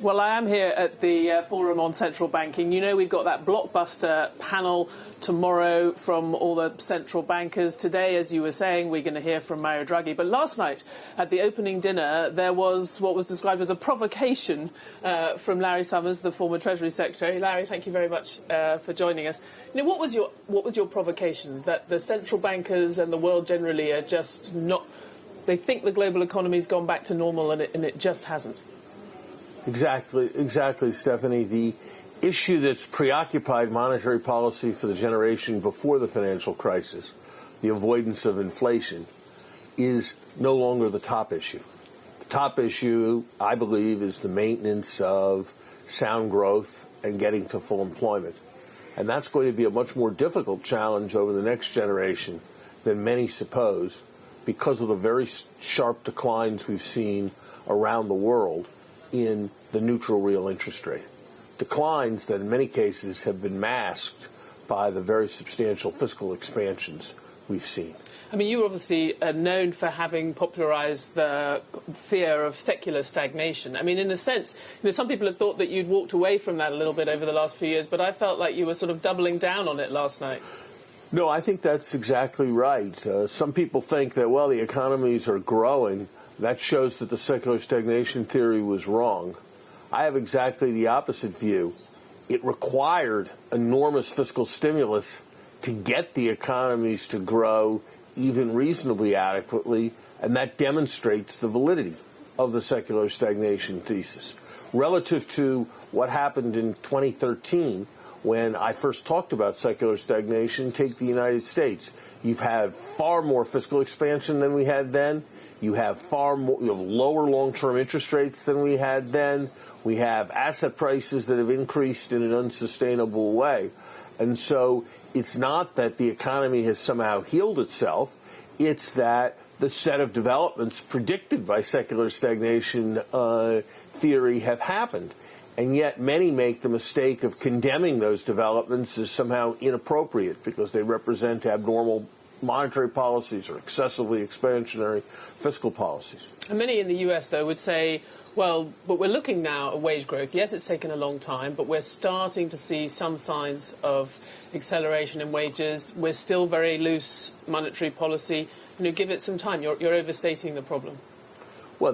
Well, I am here at the Forum on Central Banking. You know, we've got that blockbuster panel tomorrow from all the central bankers. Today, as you were saying, we're going to hear from Mario Draghi. But last night, at the opening dinner, there was what was described as a provocation from Larry Summers, the former Treasury Secretary. Larry, thank you very much for joining us. You know, what was your provocation? That the central bankers and the world generally are just not... They think the global economy's gone back to normal and it just hasn't. Exactly, Stephanie. The issue that's preoccupied monetary policy for the generation before the financial crisis, the avoidance of inflation, is no longer the top issue. The top issue, I believe, is the maintenance of sound growth and getting to full employment. And that's going to be a much more difficult challenge over the next generation than many suppose, because of the very sharp declines we've seen around the world in the neutral real interest rate. Declines that in many cases have been masked by the very substantial fiscal expansions we've seen. I mean, you were obviously known for having popularized the fear of secular stagnation. I mean, in a sense, you know, some people have thought that you'd walked away from that a little bit over the last few years, but I felt like you were sort of doubling down on it last night. No, I think that's exactly right. Some people think that, well, the economies are growing. That shows that the secular stagnation theory was wrong. I have exactly the opposite view. It required enormous fiscal stimulus to get the economies to grow even reasonably adequately, and that demonstrates the validity of the secular stagnation thesis. Relative to what happened in 2013, when I first talked about secular stagnation, take the United States. You've had far more fiscal expansion than we had then. You have lower long-term interest rates than we had then. We have asset prices that have increased in an unsustainable way. And so it's not that the economy has somehow healed itself. It's that the set of developments predicted by secular stagnation theory have happened. And yet many make the mistake of condemning those developments as somehow inappropriate because they represent abnormal monetary policies or excessively expansionary fiscal policies. And many in the U.S., though, would say, well, but we're looking now at wage growth. Yes, it's taken a long time, but we're starting to see some signs of acceleration in wages. We're still very loose monetary policy. You know, give it some time. You're overstating the problem. Well,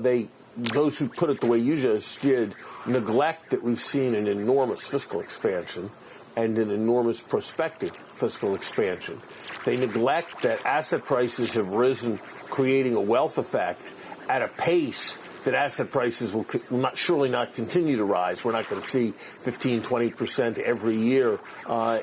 those who put it the way you just did neglect that we've seen an enormous fiscal expansion and an enormous prospective fiscal expansion. They neglect that asset prices have risen, creating a wealth effect at a pace that asset prices will surely not continue to rise. We're not going to see 15, 20% every year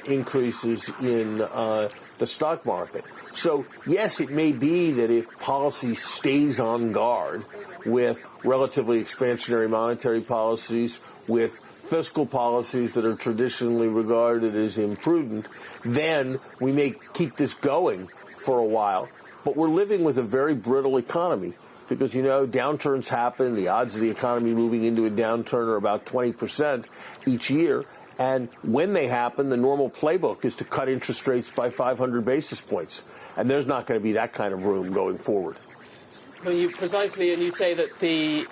increases in the stock market. So, yes, it may be that if policy stays on guard with relatively expansionary monetary policies, with fiscal policies that are traditionally regarded as imprudent, then we may keep this going for a while. But we're living with a very brittle economy because, you know, downturns happen. The odds of the economy moving into a downturn are about 20% each year. And when they happen, the normal playbook is to cut interest rates by 500 basis points. And there's not going to be that kind of room going forward. Well, you precisely, and you say that the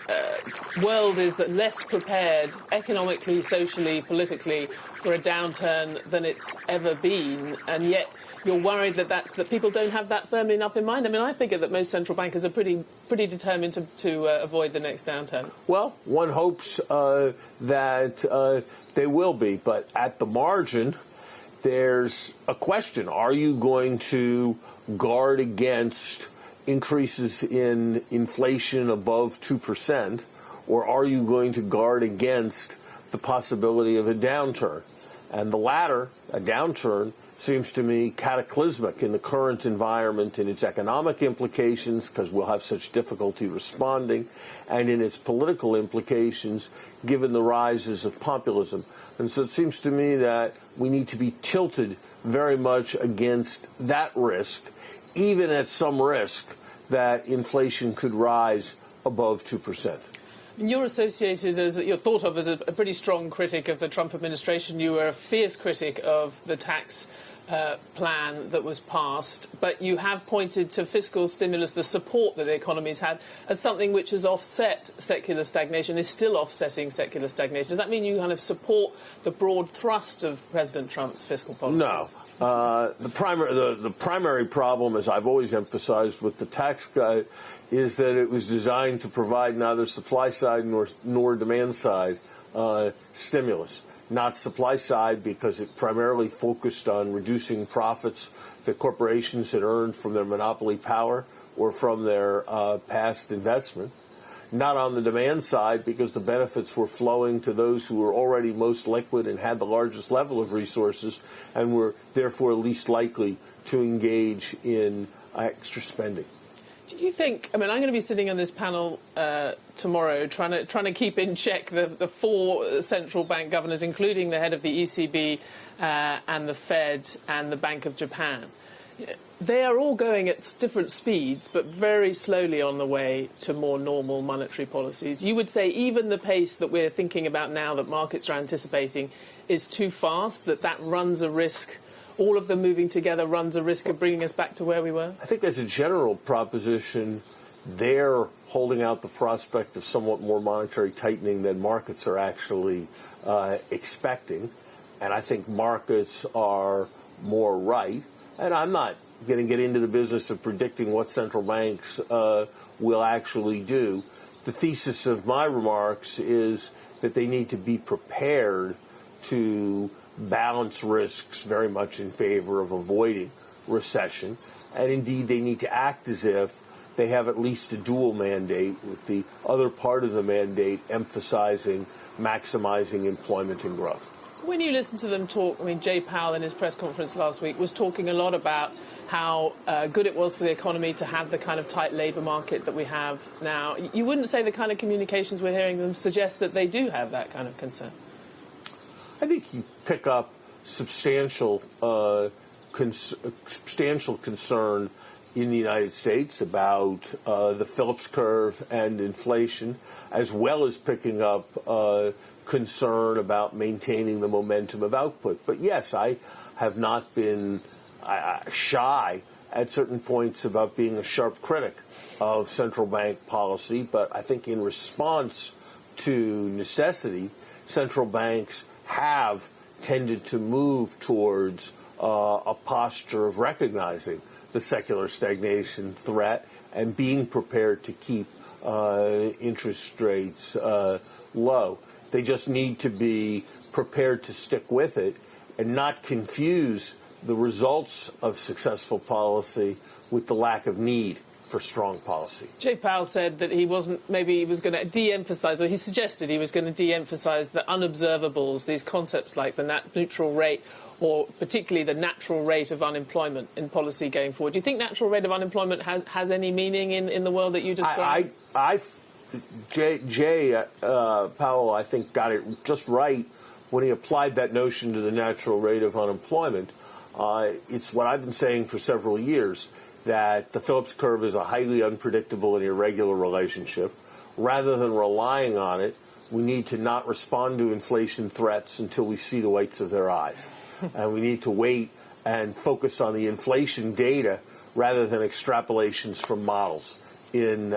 world is less prepared economically, socially, politically for a downturn than it's ever been, and yet you're worried that people don't have that firmly enough in mind. I mean, I figure that most central bankers are pretty determined to avoid the next downturn. Well, one hopes that they will be, but at the margin, there's a question. Are you going to guard against increases in inflation above 2%, or are you going to guard against the possibility of a downturn? And the latter, a downturn, seems to me cataclysmic in the current environment in its economic implications, because we'll have such difficulty responding, and in its political implications, given the rises of populism. And so it seems to me that we need to be tilted very much against that risk, even at some risk that inflation could rise above 2%. You're you're thought of as a pretty strong critic of the Trump administration. You were a fierce critic of the tax plan that was passed, but you have pointed to fiscal stimulus, the support that the economy's had, as something which has offset secular stagnation, is still offsetting secular stagnation. Does that mean you kind of support the broad thrust of President Trump's fiscal policies? No. The primary problem, as I've always emphasized with the tax cut, is that it was designed to provide neither supply side nor demand side stimulus. Not supply side because it primarily focused on reducing profits that corporations had earned from their monopoly power or from their past investment. Not on the demand side because the benefits were flowing to those who were already most liquid and had the largest level of resources and were therefore least likely to engage in extra spending. Do you think, I mean, I'm going to be sitting on this panel tomorrow trying to keep in check the four central bank governors, including the head of the ECB and the Fed and the Bank of Japan. They are all going at different speeds, but very slowly on the way to more normal monetary policies. You would say even the pace that we're thinking about now that markets are anticipating is too fast, that runs a risk. All of them moving together runs a risk of bringing us back to where we were? I think as a general proposition, they're holding out the prospect of somewhat more monetary tightening than markets are actually expecting. And I think markets are more right. And I'm not going to get into the business of predicting what central banks will actually do. The thesis of my remarks is that they need to be prepared to balance risks very much in favor of avoiding recession. And indeed, they need to act as if they have at least a dual mandate, with the other part of the mandate emphasizing maximizing employment and growth. When you listen to them talk, I mean, Jay Powell in his press conference last week was talking a lot about how good it was for the economy to have the kind of tight labour market that we have now. You wouldn't say the kind of communications we're hearing them suggest that they do have that kind of concern? I think you pick up substantial concern in the United States about the Phillips curve and inflation, as well as picking up concern about maintaining the momentum of output. But yes, I have not been shy at certain points about being a sharp critic of central bank policy. But I think in response to necessity, central banks have tended to move towards a posture of recognizing the secular stagnation threat and being prepared to keep interest rates low. They just need to be prepared to stick with it and not confuse the results of successful policy with the lack of need for strong policy. Jay Powell said that he was going to de-emphasize, or he suggested he was going to de-emphasize the unobservables, these concepts like the neutral rate, or particularly the natural rate of unemployment in policy going forward. Do you think natural rate of unemployment has any meaning in the world that you described? Jay Powell, I think, got it just right when he applied that notion to the natural rate of unemployment. It's what I've been saying for several years, that the Phillips curve is a highly unpredictable and irregular relationship. Rather than relying on it, we need to not respond to inflation threats until we see the whites of their eyes. And we need to wait and focus on the inflation data rather than extrapolations from models in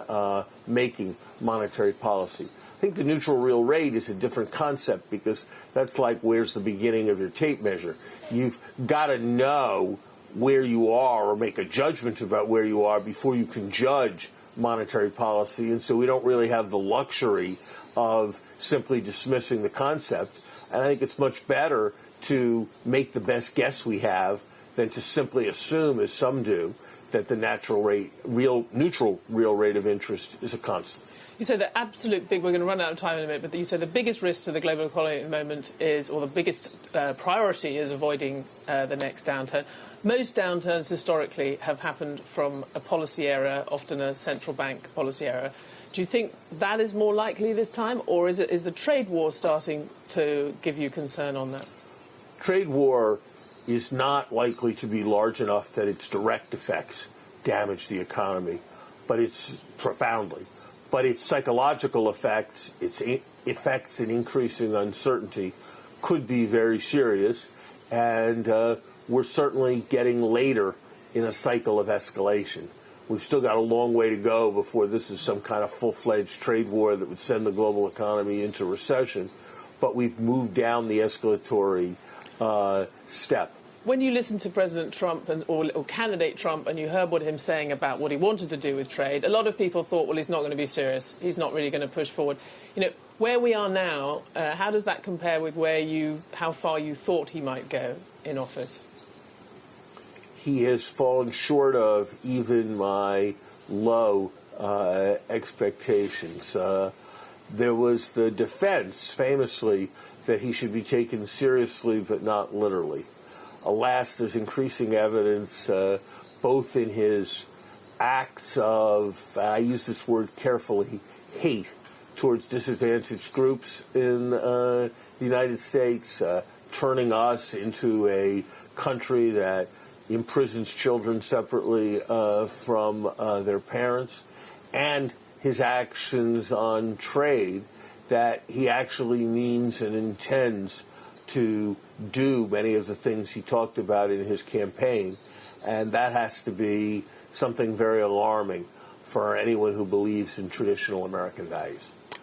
making monetary policy. I think the neutral real rate is a different concept, because that's like, where's the beginning of your tape measure? You've got to know where you are or make a judgment about where you are before you can judge monetary policy. And so we don't really have the luxury of simply dismissing the concept. And I think it's much better to make the best guess we have than to simply assume, as some do, that the neutral real rate of interest is a constant. You said the absolute we're going to run out of time in a minute, but you said the biggest risk to the global economy at the moment is, or the biggest priority is, avoiding the next downturn. Most downturns historically have happened from a policy error, often a central bank policy error. Do you think that is more likely this time, or is the trade war starting to give you concern on that? Trade war is not likely to be large enough that its direct effects damage the economy, but it's profoundly. But its psychological effects, its effects in increasing uncertainty, could be very serious. And we're certainly getting later in a cycle of escalation. We've still got a long way to go before this is some kind of full-fledged trade war that would send the global economy into recession, but we've moved down the escalatory step. When you listen to President Trump or candidate Trump and you heard what him saying about what he wanted to do with trade, a lot of people thought, well, he's not going to be serious. He's not really going to push forward. You know, where we are now, how does that compare with how far you thought he might go in office? He has fallen short of even my low expectations. There was the defense, famously, that he should be taken seriously but not literally. Alas, there's increasing evidence, both in his acts of, I use this word carefully, hate towards disadvantaged groups in the United States, turning us into a country that imprisons children separately from their parents, and his actions on trade, that he actually means and intends to do many of the things he talked about in his campaign, and that has to be something very alarming for anyone who believes in traditional American values.